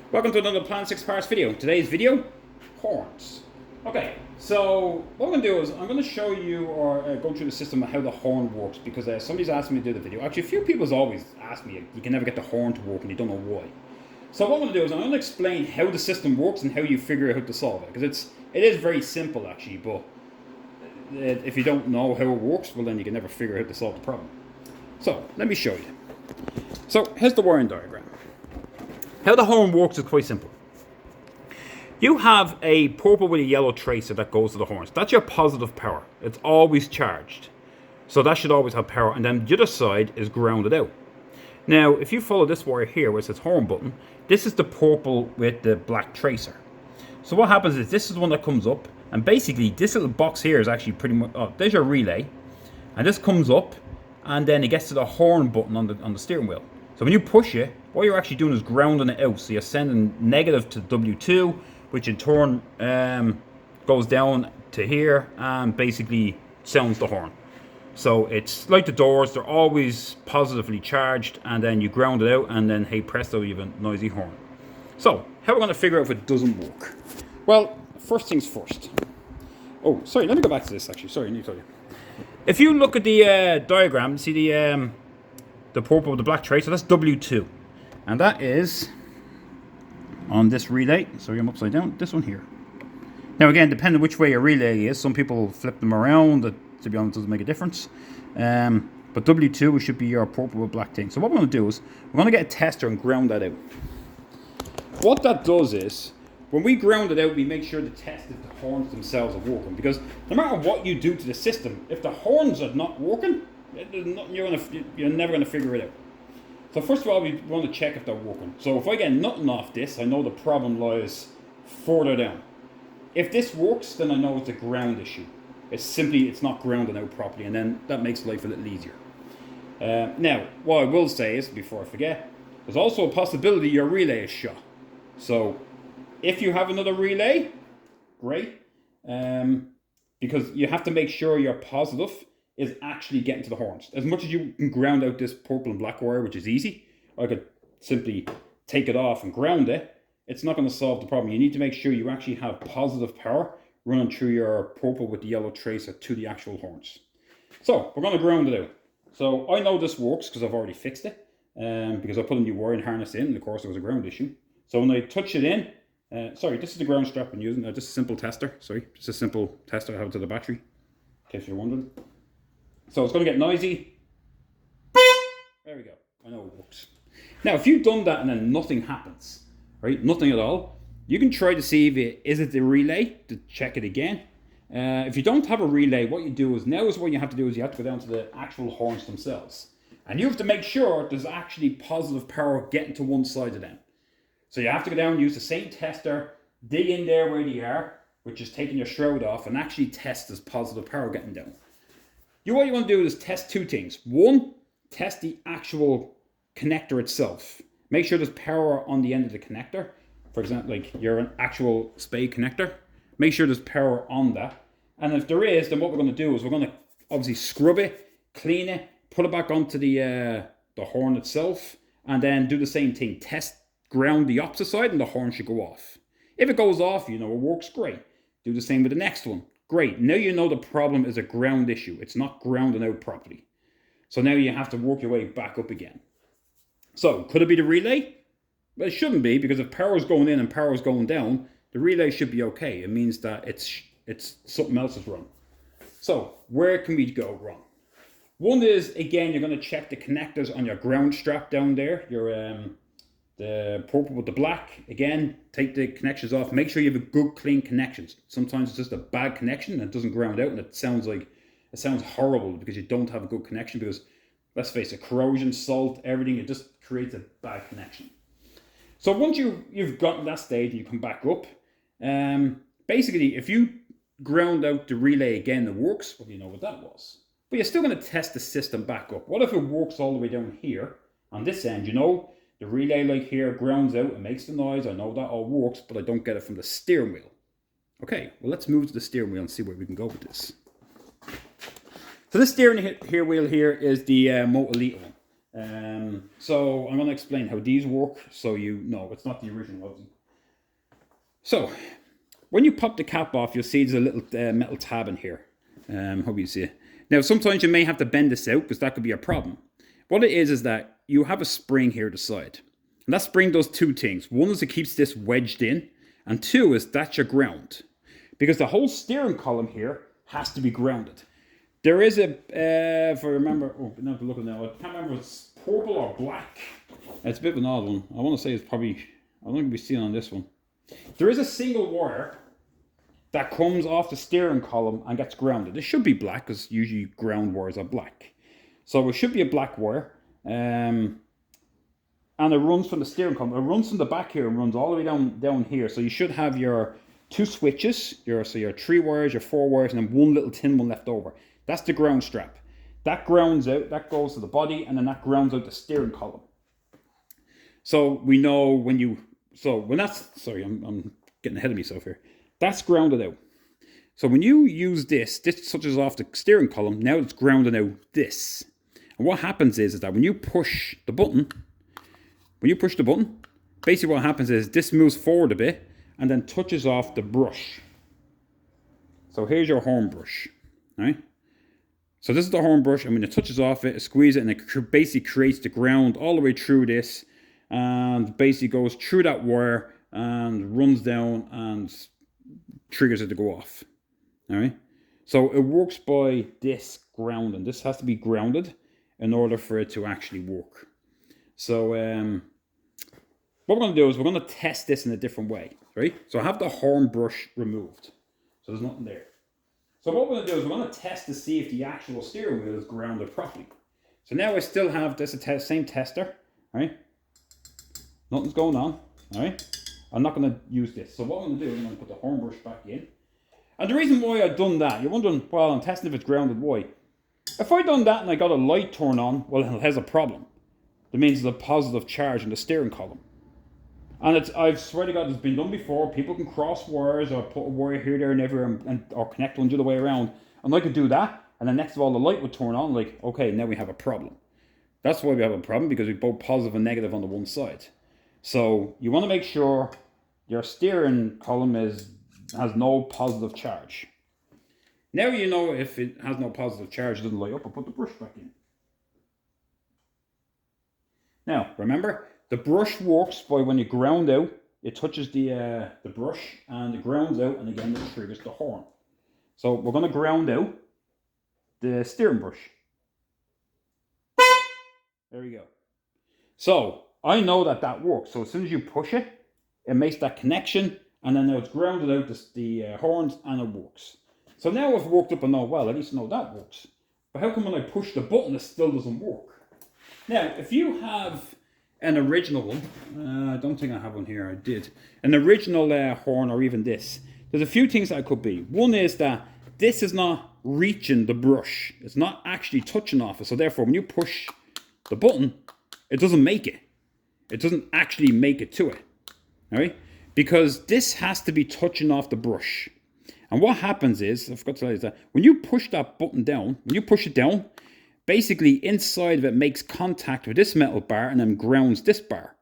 Welcome to another Plan 6 Parts video. Today's video, horns. Okay, so what I'm going to do is I'm going to show you or go through the system of how the horn works because somebody's asked me to do the video. Actually, a few people's always asked me, you can never get the horn to work and you don't know why. So what I'm going to do is I'm going to explain how the system works and how you figure out how to solve it. Because it is very simple actually, but if you don't know how it works, well then you can never figure out how to solve the problem. So, let me show you. So, here's the wiring diagram. How the horn works is quite simple. You have a purple with a yellow tracer that goes to the horns. That's your positive power. It's always charged. So that should always have power. And then the other side is grounded out. Now, if you follow this wire here where it says horn button, this is the purple with the black tracer. So what happens is this is the one that comes up. And basically, this little box here is actually pretty much... Oh, there's your relay. And this comes up. And then it gets to the horn button on the steering wheel. So when you push it, what you're actually doing is grounding it out. So you're sending negative to W2, which in turn goes down to here and basically sounds the horn. So it's like the doors, they're always positively charged, and then you ground it out, and then hey presto, you have a noisy horn. So, how are we going to figure out if it doesn't work? Well, first things first. Oh, sorry, let me go back to this actually. Sorry, I need to tell you. If you look at the diagram, see the purple with the black tracer, that's W2. And that is on this relay. Sorry, I'm upside down. This one here. Now again, depending which way your relay is, some people flip them around. That, to be honest, doesn't make a difference. But W2 should be your purple with black thing. So what we're going to do is, we're going to get a tester and ground that out. What that does is, when we ground it out, we make sure to test if the horns themselves are working. Because no matter what you do to the system, if the horns are not working, you're never going to figure it out. So first of all, we want to check if they're working. So if I get nothing off this, I know the problem lies further down. If this works, then I know it's a ground issue. It's not grounding out properly, and then that makes life a little easier. Now, what I will say is, before I forget, there's also a possibility your relay is shot. So if you have another relay, great. Because you have to make sure your positive is actually getting to the horns. As much as you can ground out this purple and black wire, which is easy, I could simply take it off and ground it. It's not going to solve the problem. You need to make sure you actually have positive power running through your purple with the yellow tracer to the actual horns. So, we're going to ground it out. So, I know this works because I've already fixed it. Because I put a new wiring harness in, and of course there was a ground issue. So when I touch it in, sorry, this is the ground strap I'm using. Just a simple tester, sorry. Just a simple tester I have to the battery, in case you're wondering. So it's going to get noisy. There we go. I know it works. Now, if you've done that and then nothing happens, right? Nothing at all. You can try to see if is it the relay to check it again. If you don't have a relay, what you do is what you have to do is you have to go down to the actual horns themselves, and you have to make sure there's actually positive power getting to one side of them. So you have to go down and use the same tester, dig in there where they are, which is taking your shroud off, and actually test this positive power getting down. What you want to do is test two things. One, test the actual connector itself. Make sure there's power on the end of the connector. For example, like your actual spade connector. Make sure there's power on that. And if there is, then what we're going to do is we're going to obviously scrub it, clean it, put it back onto the horn itself, and then do the same thing. Ground the opposite side, and the horn should go off. If it goes off, you know it works, great. Do the same with the next one. Great, now you know the problem is a ground issue. It's not grounding out properly. So now you have to work your way back up again. So, could it be the relay? Well, it shouldn't be, because if power is going in and power is going down, the relay should be okay. It means that it's something else is wrong. So, where can we go wrong? One is, again, you're going to check the connectors on your ground strap down there. The purple with the black, again, take the connections off. Make sure you have a good, clean connections. Sometimes it's just a bad connection and it doesn't ground out, and it sounds horrible because you don't have a good connection. Because let's face it, corrosion, salt, everything, it just creates a bad connection. So once you've gotten that stage and you come back up, basically, if you ground out the relay again, it works. Well, you know what that was. But you're still going to test the system back up. What if it works all the way down here on this end? You know, the relay like here grounds out and makes the noise. I know that all works, but I don't get it from the steering wheel. Okay, well, let's move to the steering wheel and see where we can go with this. So this steering wheel here is the Motor Elite one. So I'm going to explain how these work so you know it's not the original one. So when you pop the cap off, you'll see there's a little metal tab in here. Hope you see it. Now sometimes you may have to bend this out because that could be a problem. What it is that you have a spring here at the side. And that spring does two things. One is it keeps this wedged in, and two is that's your ground. Because the whole steering column here has to be grounded. There is a, if I remember, oh, now to look at now, I can't remember if it's purple or black. It's a bit of an odd one. I want to say it's probably, I don't think we've seen on this one. There is a single wire that comes off the steering column and gets grounded. It should be black because usually ground wires are black. So it should be a black wire. And it runs from the steering column. It runs from the back here and runs all the way down here. So you should have your two switches, your 3 wires, your 4 wires, and then one little tin one left over. That's the ground strap. That grounds out, that goes to the body, and then that grounds out the steering column. So we know when you, when that's, sorry, I'm getting ahead of myself here. That's grounded out. So when you use this touches off the steering column, now it's grounded out this. And what happens is that when you push the button, basically what happens is this moves forward a bit and then touches off the brush. So here's your horn brush, right? So this is the horn brush, and when it touches off it, squeezes it, and it basically creates the ground all the way through this, and basically goes through that wire and runs down and triggers it to go off. All right. So it works by this grounding. This has to be grounded in order for it to actually work. So what we're going to do is we're going to test this in a different way, right? So I have the horn brush removed. So there's nothing there. So what we're going to do is we're going to test to see if the actual steering wheel is grounded properly. So now I still have this same tester, right? Nothing's going on, all right? I'm not going to use this. So what I'm going to do is I'm going to put the horn brush back in. And the reason why I've done that, you're wondering, well, I'm testing if it's grounded, why? If I'd done that and I got a light turned on, well, it has a problem. That means there's a positive charge in the steering column. And I swear to God, it's been done before. People can cross wires or put a wire here, there, and everywhere, or connect one the other way around. And I could do that, and then next of all, the light would turn on, like, okay, now we have a problem. That's why we have a problem, because we both positive and negative on the one side. So you want to make sure your steering column has no positive charge. Now you know if it has no positive charge, it doesn't light up, or put the brush back in. Now, remember, the brush works by when you ground out, it touches the brush and it grounds out, and again, it triggers the horn. So we're going to ground out the steering brush. There we go. So I know that works. So as soon as you push it, it makes that connection, and then now it's grounded out the horns, and it works. So now I've worked up and know, well, at least I know that works. But how come when I push the button, it still doesn't work? Now, if you have an original one, I don't think I have one here, I did. An original horn, or even this. There's a few things that it could be. One is that this is not reaching the brush. It's not actually touching off it. So therefore, when you push the button, it doesn't make it. It doesn't actually make it to it. All right? Because this has to be touching off the brush. And what happens is, I forgot to tell you that, when you push that button down, when you push it down, basically inside of it makes contact with this metal bar and then grounds this bar.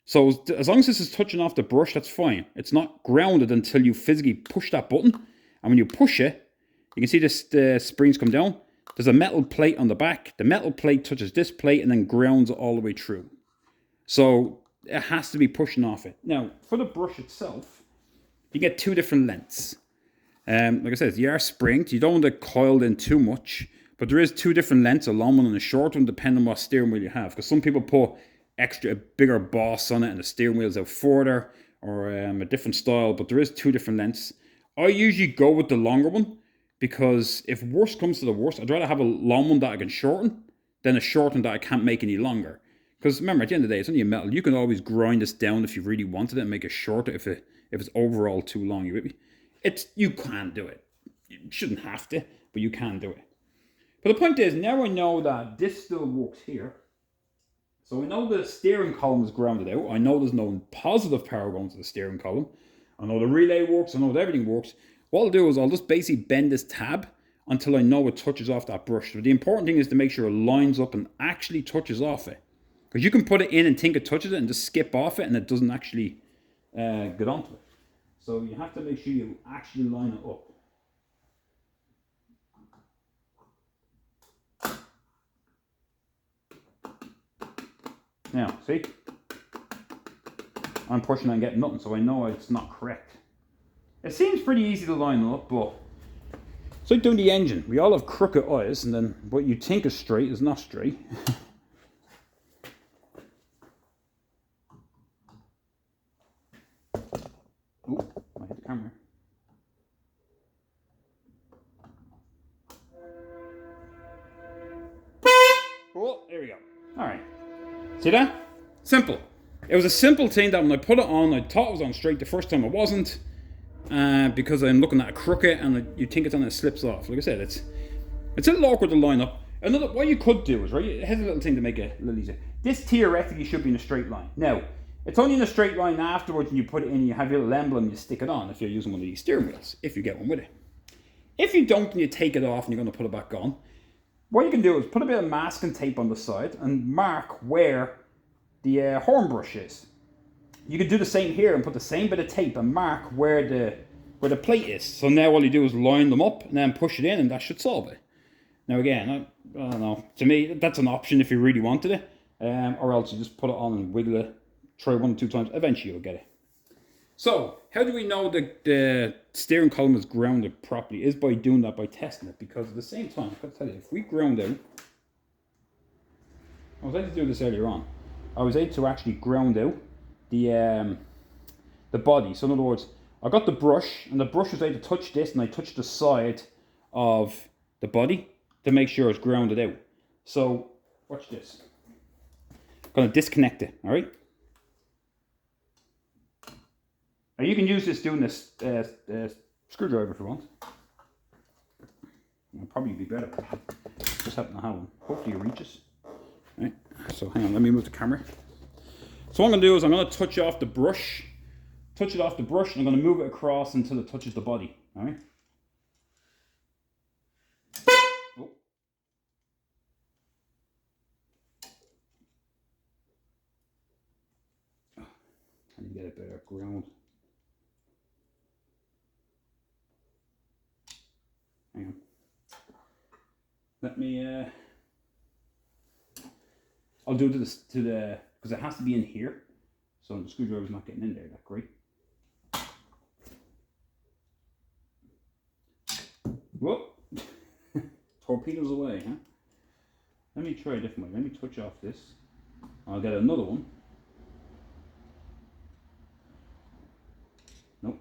So as long as this is touching off the brush, that's fine. It's not grounded until you physically push that button. And when you push it, you can see the springs come down. There's a metal plate on the back. The metal plate touches this plate and then grounds all the way through. So it has to be pushing off it. Now, for the brush itself, you get two different lengths. Like I said, you are springed. You don't want it coiled in too much. But there is two different lengths, a long one and a short one, depending on what steering wheel you have. Because some people put a bigger boss on it and the steering wheel's out further, or a different style. But there is two different lengths. I usually go with the longer one, because if worst comes to the worst, I'd rather have a long one that I can shorten than a short one that I can't make any longer. Because remember, at the end of the day, it's only a metal. You can always grind this down if you really wanted it and make it shorter if it's overall too long. You with me? You can do it. You shouldn't have to, but you can do it. But the point is, now I know that this still works here. So I know the steering column is grounded out. I know there's no positive power going to the steering column. I know the relay works. I know that everything works. What I'll do is I'll just basically bend this tab until I know it touches off that brush. So the important thing is to make sure it lines up and actually touches off it. Because you can put it in and think it touches it and just skip off it and it doesn't actually get onto it. So you have to make sure you actually line it up. Now, see? I'm pushing and getting nothing, so I know it's not correct. It seems pretty easy to line up, but it's like doing the engine. We all have crooked eyes, and then what you think is straight is not straight. Oh, I hit the camera. Oh, there we go. All right. See that? Simple. It was a simple thing that when I put it on, I thought it was on straight. The first time it wasn't, because I'm looking at a crooked, and you think it's on and it slips off. Like I said, it's a little awkward to line up. Another, what you could do is, right, here's a little thing to make it a little easier. This theoretically should be in a straight line. Now, it's only in a straight line afterwards, and you put it in, you have your little emblem, you stick it on if you're using one of these steering wheels, if you get one with it. If you don't, and you take it off and you're going to put it back on, what you can do is put a bit of masking tape on the side and mark where the horn brush is. You can do the same here and put the same bit of tape and mark where the plate is. So now all you do is line them up and then push it in, and that should solve it. Now again, I don't know. To me, that's an option if you really wanted it, or else you just put it on and wiggle it. Try 1 or 2 times. Eventually you'll get it. So how do we know that the steering column is grounded properly? Is by doing that, by testing it. Because at the same time, I've got to tell you, if we ground out, I was able to do this earlier on. I was able to actually ground out the body. So in other words, I got the brush, and the brush was able to touch this, and I touched the side of the body to make sure it's grounded out. So watch this. I'm going to disconnect it, all right? Now you can use this doing this screwdriver if you want. It'll probably be better. Just happen to have one. Hopefully it reaches. Right. So hang on, let me move the camera. So what I'm going to do is I'm going to touch off the brush. Touch it off the brush, and I'm going to move it across until it touches the body. All right. Oh. I need to get a better ground. Hang on. Let me. I'll do this to the, because it has to be in here, so the screwdriver's not getting in there. That's great. Whoa! Torpedoes away, huh? Let me try a different way. Let me touch off this. I'll get another one. Nope.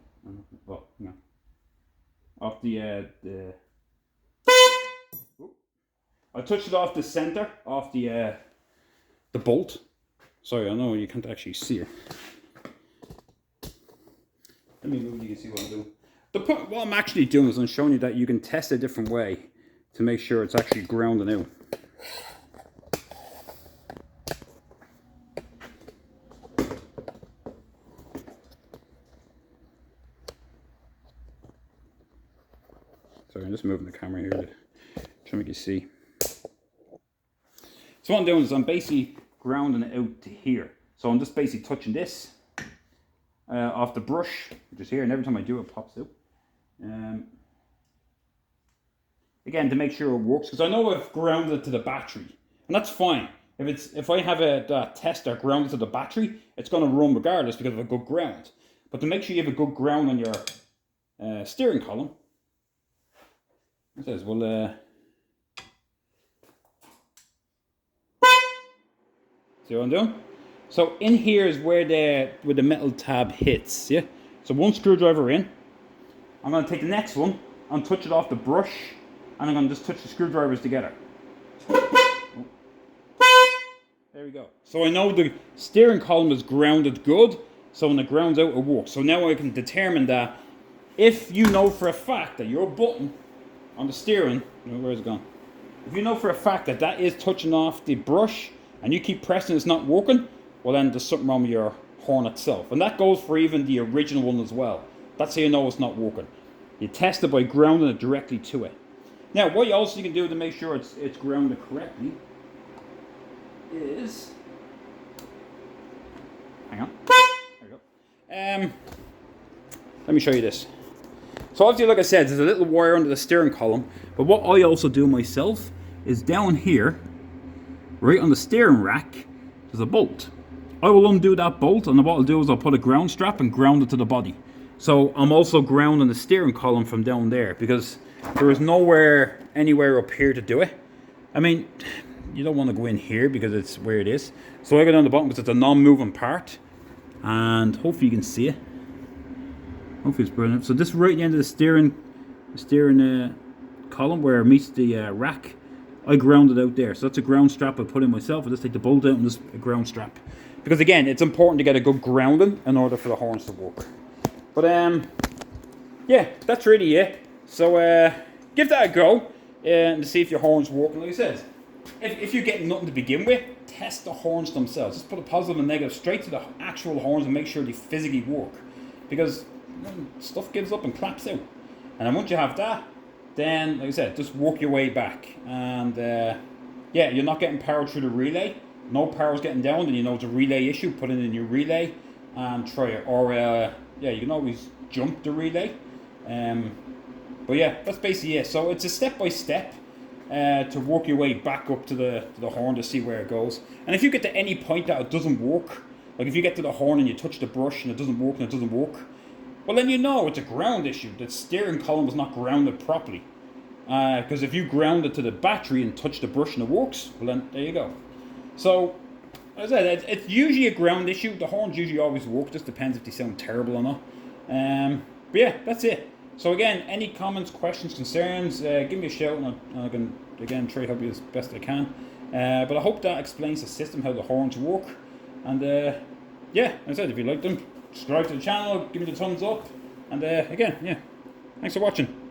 Oh, no. Off the. I touched it off the center, off the bolt. Sorry, I know you can't actually see it. Let me move so you can see what I'm doing. What I'm actually doing is I'm showing you that you can test a different way to make sure it's actually grounded out. Sorry, I'm just moving the camera here to try to make you see. So what I'm doing is I'm basically grounding it out to here. So I'm just basically touching this off the brush, which is here, and every time I do it pops out. Again, to make sure it works, because I know I've grounded it to the battery, and that's fine. If I have a tester grounded to the battery, it's going to run regardless because of a good ground. But to make sure you have a good ground on your steering column, it says, well, see what I'm doing? So in here is where the metal tab hits, yeah? So one screwdriver in. I'm going to take the next one and touch it off the brush, and I'm going to just touch the screwdrivers together. There we go. So I know the steering column is grounded good, so when it grounds out, it works. So now I can determine that if you know for a fact that your button on the steering, where's it gone? If you know for a fact that that is touching off the brush, and you keep pressing it's not working, well then there's something wrong with your horn itself. And that goes for even the original one as well. That's how you know it's not working. You test it by grounding it directly to it. Now, what you also can do to make sure it's grounded correctly is, hang on, there we go. Let me show you this. So obviously, like I said, there's a little wire under the steering column, but what I also do myself is down here, right on the steering rack, there's a bolt. I will undo that bolt, and what I'll do is I'll put a ground strap and ground it to the body. So I'm also grounding the steering column from down there, because there is nowhere, anywhere up here to do it. I mean, you don't want to go in here because it's where it is. So I go down the bottom because it's a non-moving part, and hopefully you can see it. Hopefully it's brilliant. So this is right at the end of the steering column where it meets the rack. I grounded out there. So that's a ground strap I put in myself. I just take the bolt out and just a ground strap. Because again, it's important to get a good grounding in order for the horns to work. But yeah, that's really it. So give that a go and see if your horns work. And like I said, if you're getting nothing to begin with, test the horns themselves. Just put a positive and negative straight to the actual horns and make sure they physically work. Because stuff gives up and claps out. And then once you have that, then, like I said, just work your way back. And yeah, you're not getting power through the relay. No power's getting down, then you know it's a relay issue. Put it in your relay and try it. Or, yeah, you can always jump the relay. But yeah, that's basically it. So it's a step-by-step to work your way back up to the horn to see where it goes. And if you get to any point that it doesn't work, like if you get to the horn and you touch the brush and it doesn't work, well then you know it's a ground issue. The steering column was not grounded properly. Because if you ground it to the battery and touch the brush and it works, well then there you go. So, as I said, it's usually a ground issue. The horns usually always work, just depends if they sound terrible or not. But yeah, that's it. So again, any comments, questions, concerns, give me a shout and I can, again, try to help you as best I can. But I hope that explains the system, how the horns work. And yeah, as I said, if you like them, subscribe to the channel, give me the thumbs up. And again, yeah, thanks for watching.